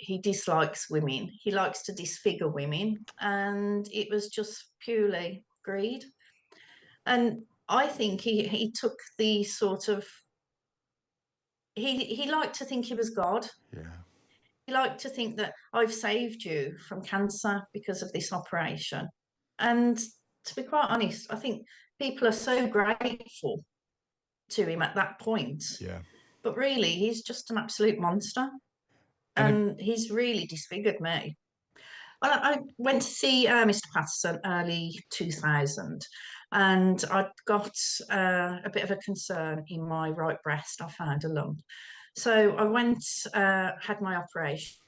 he dislikes women. He likes to disfigure women, and it was just purely greed. And I think he took the sort of he liked to think he was God. Yeah. He liked to think that I've saved you from cancer because of this operation. And to be quite honest, I think people are so grateful to him at that point. Yeah. But really, he's just an absolute monster. And if, And he's really disfigured me. Well, I went to see Mr. Patterson early 2000, and I'd got a bit of a concern in my right breast. I found a lump. So I went, had my operation,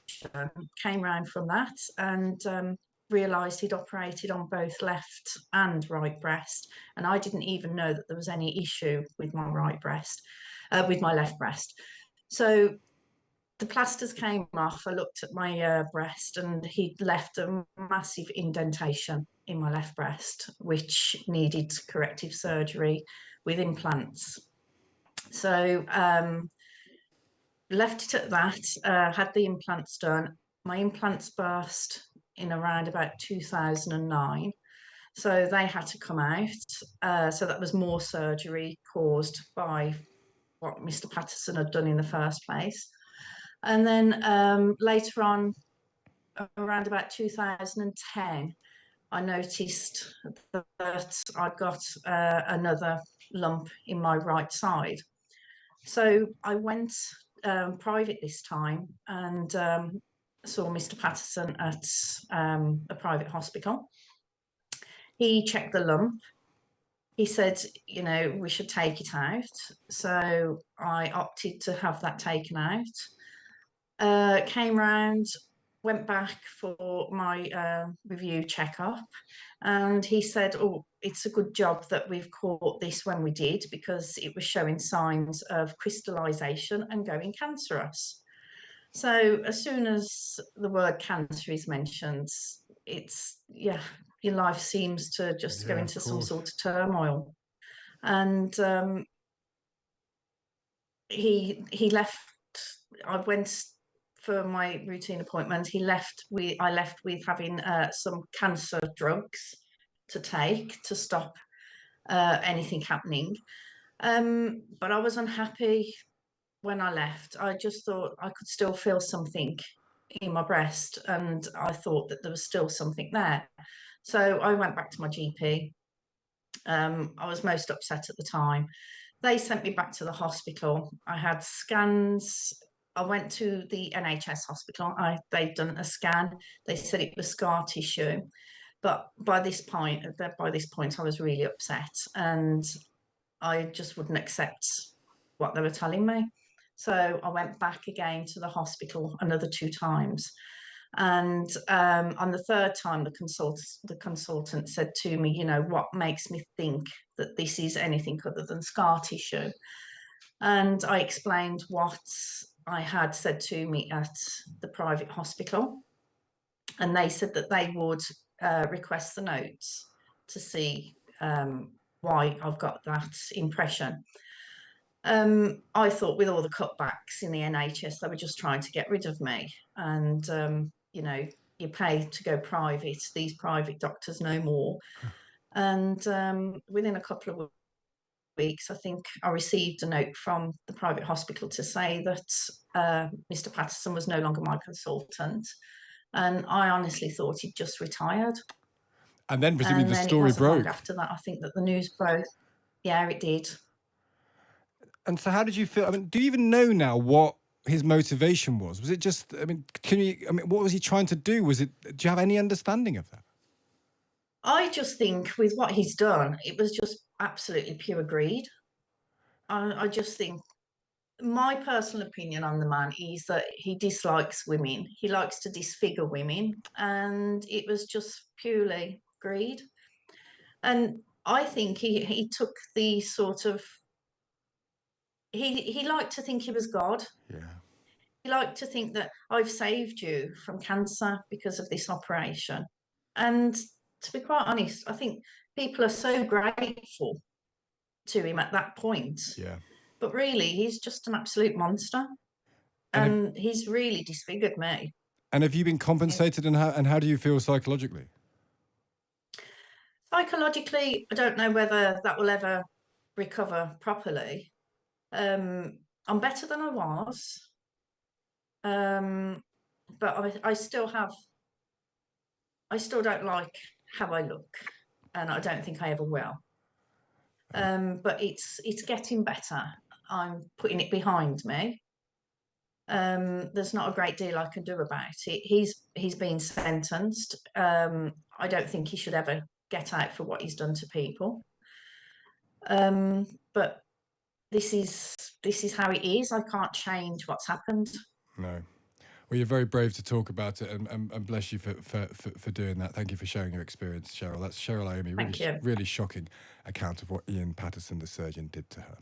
came round from that, and realised he'd operated on both left and right breast. And I didn't even know that there was any issue with my right breast, with my left breast. So the plasters came off. I looked at my breast, and he'd left a massive indentation in my left breast, which needed corrective surgery with implants. So left it at that, had the implants done. My implants burst in around about 2009. So they had to come out. So that was more surgery caused by what Mr. Patterson had done in the first place. And then later on, around about 2010, I noticed that I got another lump in my right side. So I went private this time and saw Mr. Patterson at a private hospital. He checked the lump. He said, you know, we should take it out. So I opted to have that taken out. Came round, went back for my review checkup, and he said, "Oh, it's a good job that we've caught this when we did because it was showing signs of crystallization and going cancerous." So as soon as the word cancer is mentioned, it's yeah, your life seems to just go yeah, of into some course. sort of turmoil. And he left. I went for my routine appointment. I left with having some cancer drugs to take to stop anything happening. But I was unhappy when I left. I just thought I could still feel something in my breast, and I thought that there was still something there. So I went back to my GP. I was most upset at the time. They sent me back to the hospital. I had scans. I went to the NHS hospital. They'd done a scan. They said it was scar tissue. But by this point, I was really upset, and I just wouldn't accept what they were telling me. So I went back again to the hospital another two times. And on the third time, the consultant said to me, you know, what makes me think that this is anything other than scar tissue? And I explained what I had said to me at the private hospital. And they said that they would request the notes to see why I've got that impression. I thought with all the cutbacks in the NHS, they were just trying to get rid of me. And, you know, you pay to go private, these private doctors know more. And within a couple of weeks, I think I received a note from the private hospital to say that Mr. Patterson was no longer my consultant. And I honestly thought he'd just retired. And then presumably And the then it story wasn't long broke. after that, I think, that the news broke. Yeah, it did. And so how did you feel? I mean, do you even know now what his motivation was? Was it just, I mean, what was he trying to do? Do you have any understanding of that? I just think with what he's done, it was just absolutely pure greed. I just think my personal opinion on the man is that he dislikes women. He likes to disfigure women, and it was just purely greed. And I think he took the sort of he liked to think he was God. Yeah. He liked to think that I've saved you from cancer because of this operation. And to be quite honest, I think people are so grateful to him at that point. Yeah. But really, he's just an absolute monster. And if, And he's really disfigured me. And have you been compensated, and how do you feel psychologically? Psychologically, I don't know whether that will ever recover properly. I'm better than I was, but I still don't like how I look, and I don't think I ever will. But it's getting better. I'm putting it behind me. There's not a great deal I can do about it. He's been sentenced. I don't think he should ever get out for what he's done to people. But this is how it is. I can't change what's happened. No. Well, you're very brave to talk about it, and bless you for doing that. Thank you for sharing your experience, Cheryl. That's Cheryl Iommi. Thank you. Really shocking account of what Ian Patterson, the surgeon, did to her.